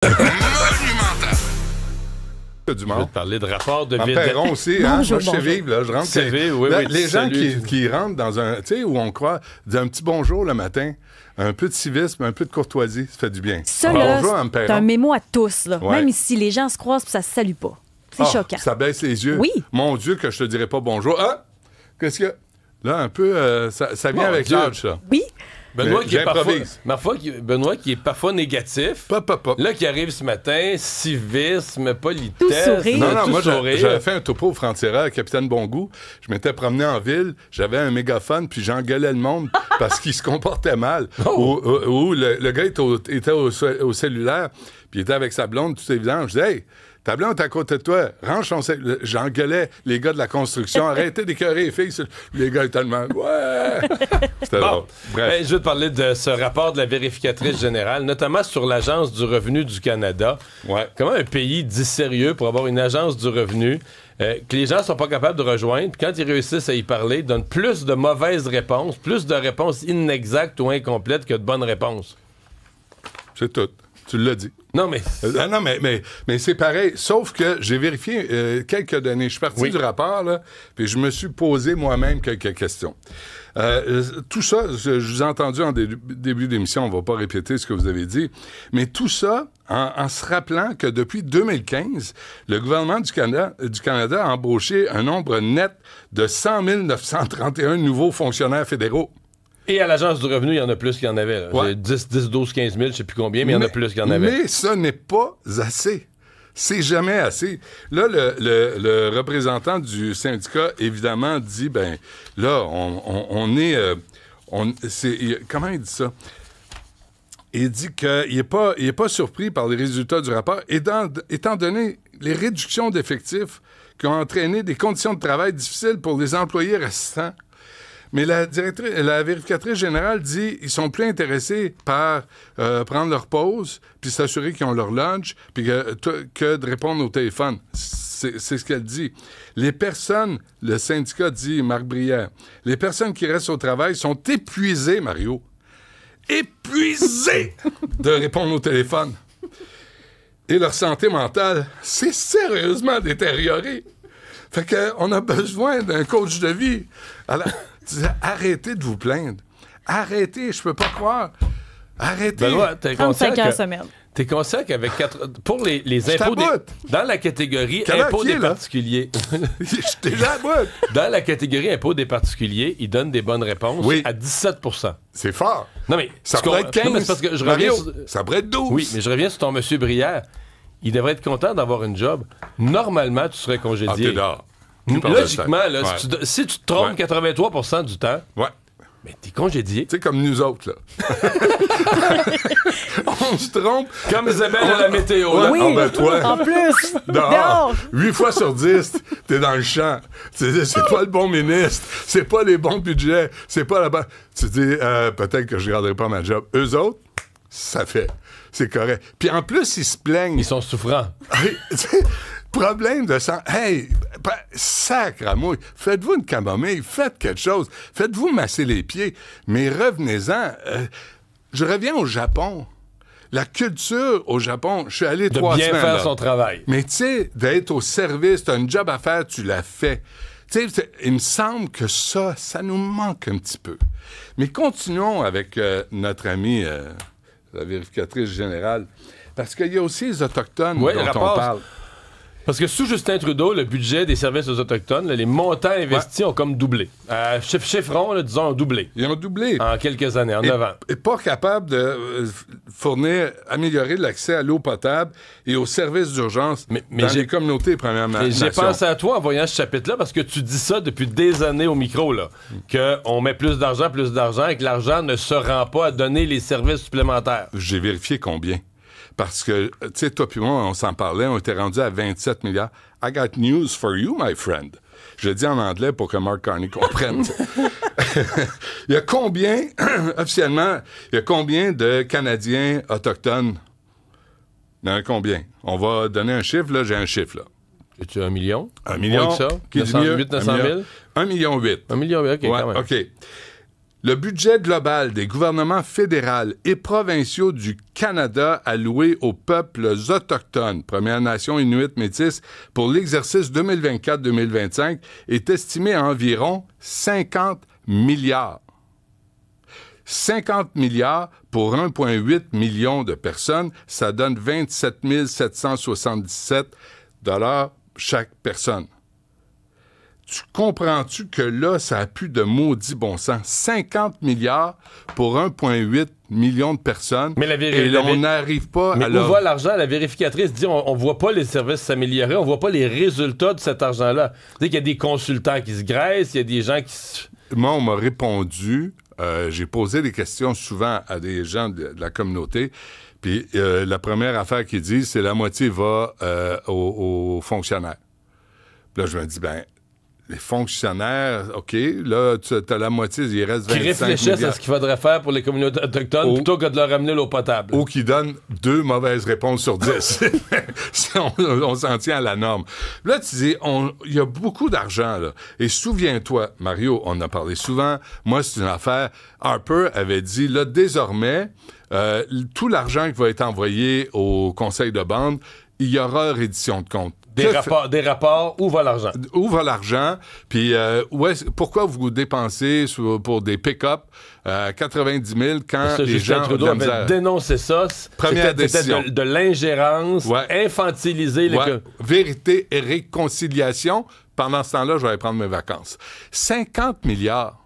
Du Je vais te parler de rapport de vide. Perron aussi, hein? Moi, je sais vivre, là. Je rentre. Les gens qui rentrent dans un. Tu sais, où on croit, disent un petit bonjour le matin, un peu de civisme, un peu de courtoisie, ça fait du bien. Ça, là, c'est un mémo à tous, là. Ouais. Même ici, les gens se croisent et ça se salue pas. C'est choquant. Ça baisse les yeux. Oui. Mon Dieu, que je te dirais pas bonjour. Ah! Qu'est-ce qu'il y a? Là, un peu, ça vient avec l'âge, ça. Oui. Benoît qui est parfois négatif. Là, qui arrive ce matin, civisme, politesse. Tout sourire. Non, moi, j'avais fait un topo au frontière à Capitaine Bongoût. Je m'étais promené en ville, j'avais un mégaphone, puis j'engueulais le monde parce qu'il se comportait mal. Ou le gars était au cellulaire, puis il était avec sa blonde, tout évident. Je disais, hey, ta blonde est à côté de toi, range ton cellulaire. J'engueulais les gars de la construction, arrêtez d'écœurer les filles. Les gars étaient tellement. Ouais! C'était drôle. Bref. Je veux te parler de ce rapport de la vérificatrice générale, notamment sur l'Agence du revenu du Canada. Ouais. Comment un pays dit sérieux pour avoir une agence du revenu que les gens sont pas capables de rejoindre, puis quand ils réussissent à y parler, donnent plus de mauvaises réponses, plus de réponses inexactes ou incomplètes que de bonnes réponses. C'est tout. Tu l'as dit. Non, mais... non, mais c'est pareil. Sauf que j'ai vérifié quelques données. Je suis parti du rapport, là, puis je me suis posé moi-même quelques questions. Tout ça, je vous ai entendu en début d'émission, on ne va pas répéter ce que vous avez dit, mais tout ça en se rappelant que depuis 2015, le gouvernement du Canada a embauché un nombre net de 100 931 nouveaux fonctionnaires fédéraux. Et à l'Agence du revenu, il y en a plus qu'il y en avait. Ouais. 10, 12, 15 000, je ne sais plus combien, mais il y en a plus qu'il y en avait. Mais ce n'est pas assez. C'est jamais assez. Là, le représentant du syndicat, évidemment, dit, ben là, on est... comment il dit ça? Il dit qu'il n'est pas surpris par les résultats du rapport, étant donné les réductions d'effectifs qui ont entraîné des conditions de travail difficiles pour les employés restants. Mais la vérificatrice générale dit qu'ils sont plus intéressés par prendre leur pause, puis s'assurer qu'ils ont leur lunch, puis que de répondre au téléphone. C'est ce qu'elle dit. Les personnes, le syndicat dit, Marc Brière, les personnes qui restent au travail sont épuisées, Mario. Épuisées de répondre au téléphone. Et leur santé mentale s'est sérieusement détériorée. Fait qu'on a besoin d'un coach de vie. Alors... Arrêtez de vous plaindre. Arrêtez, je peux pas croire. Arrêtez. Benoît, 35 heures semaine. T'es conscient qu'avec pour les impôts dans la catégorie impôts des particuliers. Je t'ai là à bout. Dans la catégorie impôts des particuliers, ils donnent des bonnes réponses à 17%. C'est fort. Non mais ça pourrait être 15. Non, mais c'est parce que ça pourrait être 12. Oui, mais je reviens sur ton monsieur Brière. Il devrait être content d'avoir une job. Normalement, tu serais congédié. Logiquement, là, si tu te trompes 83% du temps, mais t'es congédié. Tu sais, comme nous autres, là. On se trompe. Comme Isabelle à la météo. Là. Oui, toi, en plus. Dehors. 8 fois sur 10, t'es dans le champ. C'est pas le bon ministre. C'est pas les bons budgets. C'est pas la bonne... Tu te dis, peut-être que je garderai pas ma job. Eux autres, ça fait. C'est correct. Puis en plus, ils se plaignent. Ils sont souffrants. Problème de sang. Hey, sacre à moi. Faites-vous une camomille, faites quelque chose. Faites-vous masser les pieds. Mais revenez-en. Je reviens au Japon. La culture au Japon, je suis allé 3 semaines. De bien faire là. son travail. Mais tu sais, d'être au service, t'as une job à faire, tu l'as fait. Tu sais, il me semble que ça nous manque un petit peu. Mais continuons avec notre amie, la vérificatrice générale, parce qu'il y a aussi les Autochtones dont on parle. Parce que sous Justin Trudeau, le budget des services aux Autochtones, là, les montants investis ont comme doublé. Chiffron, là, disons, ont doublé. Ils ont doublé. En quelques années, en 9 ans. Et pas capable de améliorer l'accès à l'eau potable et aux services d'urgence dans les communautés Premières Nations. J'ai pensé à toi en voyant ce chapitre-là parce que tu dis ça depuis des années au micro, là, qu'on met plus d'argent et que l'argent ne se rend pas à donner les services supplémentaires. J'ai vérifié combien. Parce que, tu sais, toi puis moi, on s'en parlait, on était rendu à 27 milliards. I got news for you, my friend. Je le dis en anglais pour que Mark Carney comprenne. Il y a combien, officiellement, il y a combien de Canadiens autochtones? Il y en a combien? On va donner un chiffre, là, j'ai un chiffre, là. Tu as 1 million? 1 million. Moins que ça? 900 000? 1,8 million. 1,8 million. 1,8 million, OK, quand même. OK. Le budget global des gouvernements fédéraux et provinciaux du Canada alloué aux peuples autochtones, Premières Nations, Inuits, Métis, pour l'exercice 2024-2025 est estimé à environ 50 milliards. 50 milliards pour 1,8 million de personnes, ça donne 27 777 $ chaque personne. Tu comprends-tu que là, ça a plus de maudit bon sens? 50 milliards pour 1,8 million de personnes. Mais on n'arrive pas à où va l'argent? La vérificatrice dit on voit pas les services s'améliorer, on voit pas les résultats de cet argent-là. Tu sais qu'il y a des consultants qui se graissent, il y a des gens qui se... Moi, on m'a répondu, j'ai posé des questions souvent à des gens de la communauté, puis la première affaire qu'ils disent, c'est la moitié va aux fonctionnaires. Puis là, je me dis, les fonctionnaires, OK, là, tu as la moitié, il reste 25 milliards. Qui réfléchissent à ce qu'il faudrait faire pour les communautés autochtones plutôt que de leur ramener l'eau potable. Ou qui donnent 2 mauvaises réponses sur 10. on s'en tient à la norme. Là, tu dis, il y a beaucoup d'argent, là. Et souviens-toi, Mario, on en a parlé souvent. Moi, c'est une affaire. Harper avait dit, là, désormais, tout l'argent qui va être envoyé au conseil de bande, il y aura reddition de compte. Des rapports, où va l'argent? Où va l'argent? Puis, pourquoi vous dépensez pour des pick-up 90 000 quand les gens Trudeau avait dénoncé ça. Première décision. C'était de l'ingérence, infantiliser les... Vérité et réconciliation. Pendant ce temps-là, je vais aller prendre mes vacances. 50 milliards.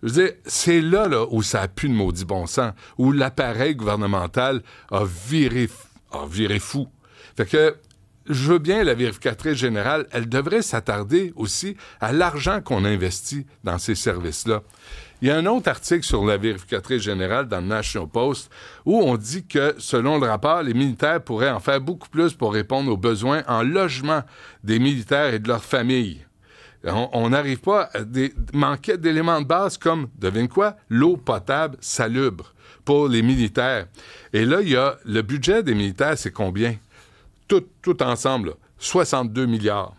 Je veux dire, c'est là où ça a plus de maudit bon sens, où l'appareil gouvernemental a viré fou. Fait que je veux bien, la vérificatrice générale, elle devrait s'attarder aussi à l'argent qu'on investit dans ces services-là. Il y a un autre article sur la vérificatrice générale dans le National Post où on dit que, selon le rapport, les militaires pourraient en faire beaucoup plus pour répondre aux besoins en logement des militaires et de leurs familles. On n'arrive pas à manquer d'éléments de base comme, devine quoi, l'eau potable salubre pour les militaires. Et là, il y a le budget des militaires, c'est combien? Tout ensemble, là, 62 milliards.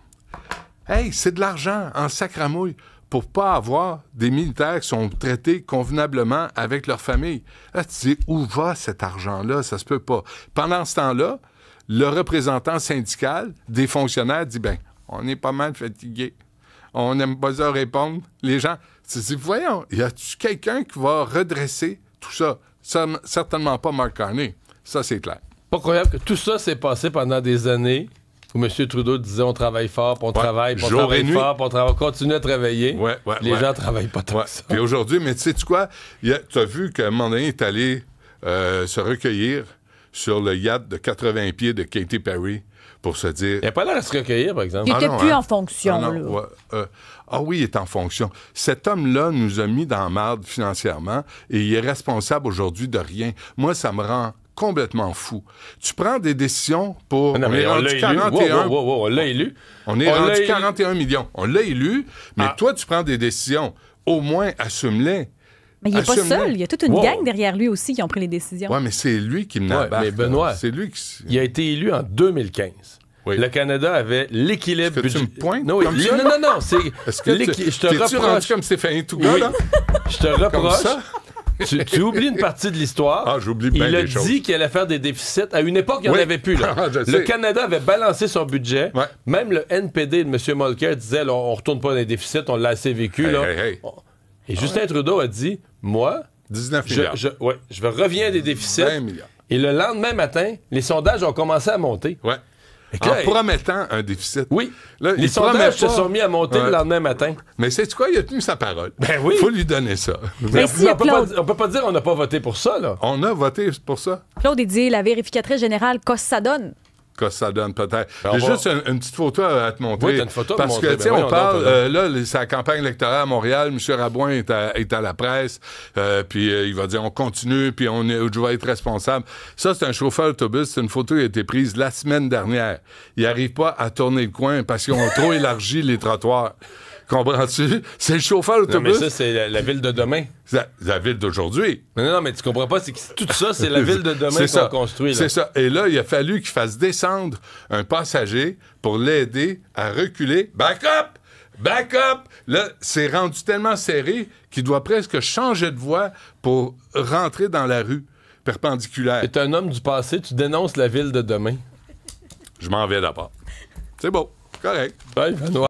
Hey, c'est de l'argent en sacramouille pour pas avoir des militaires qui sont traités convenablement avec leur famille. Là, tu dis, où va cet argent-là? Ça se peut pas. Pendant ce temps-là, le représentant syndical des fonctionnaires dit, on est pas mal fatigué. On n'aime pas ça répondre. Les gens, tu dis, voyons, y a-tu quelqu'un qui va redresser tout ça? Certainement pas Mark Carney. Ça, c'est clair. Pas croyable que tout ça s'est passé pendant des années où M. Trudeau disait on travaille fort, puis on travaille, puis on travaille fort, puis on continue à travailler. Les gens travaillent pas tant que ça. Puis aujourd'hui, mais tu sais quoi? Tu as vu qu'à un moment donné, il est allé se recueillir sur le yacht de 80 pieds de Katy Perry pour se dire... Il n'a pas l'air à se recueillir, par exemple. Il n'était plus en fonction. Oui, il est en fonction. Cet homme-là nous a mis dans la merde financièrement et il est responsable aujourd'hui de rien. Moi, ça me rend complètement fou. Tu prends des décisions pour... Non, on est rendu 41... on l'a élu. On est rendu 41 millions. On l'a élu, mais toi, tu prends des décisions. Au moins, assume-les. Mais il n'est pas seul. Il y a toute une gang derrière lui aussi qui ont pris les décisions. Oui, mais c'est lui qui me n'embarque. Mais Benoît, c'est lui qui... il a été élu en 2015. Oui. Le Canada avait l'équilibre budgétaire. Tu me pointes non, comme ça? Non, c'est... Est-ce que je te reproche... rendu comme Stéphanie Touga, là? Je te reproche... Tu oublies une partie de l'histoire. Ah, j'oublie bien les choses. Il a dit qu'il allait faire des déficits. À une époque, il n'y en avait plus. Là. Le Canada avait balancé son budget. Ouais. Même le NPD de M. Mulcair disait là, on ne retourne pas dans les déficits, on l'a assez vécu. Là. Et Justin Trudeau a dit, moi, 19 milliards. Je reviens des déficits. 20 milliards. Et le lendemain matin, les sondages ont commencé à monter. Ouais. En promettant un déficit. Oui. Là, les sondages se sont mis à monter le lendemain matin. Mais sais-tu quoi? Il a tenu sa parole. Ben oui. Il faut lui donner ça. Mais si on peut pas dire qu'on n'a pas voté pour ça, là. On a voté pour ça. Claude, il dit la vérificatrice générale, qu'est-ce que ça donne? Que ça donne peut-être. J'ai juste une petite photo à te montrer. Oui, t'as une photo parce que, tu sais, on parle, là, c'est la campagne électorale à Montréal, M. Rabouin est à la presse, puis il va dire, on continue, puis je vais être responsable. Ça, c'est un chauffeur d'autobus, c'est une photo qui a été prise la semaine dernière. Il n'arrive pas à tourner le coin parce qu'ils ont trop élargi les trottoirs. Comprends-tu? C'est le chauffeur d'autobus. Mais ça, c'est la ville de demain. La ville d'aujourd'hui. Non, mais tu comprends pas, c'est que tout ça, c'est la ville de demain qu'on construit. Là. C'est ça. Et là, il a fallu qu'il fasse descendre un passager pour l'aider à reculer. Back up! back up! Là, c'est rendu tellement serré qu'il doit presque changer de voie pour rentrer dans la rue perpendiculaire. T'es un homme du passé, tu dénonces la ville de demain. Je m'en vais d'abord. C'est beau, correct. Ouais, Benoît.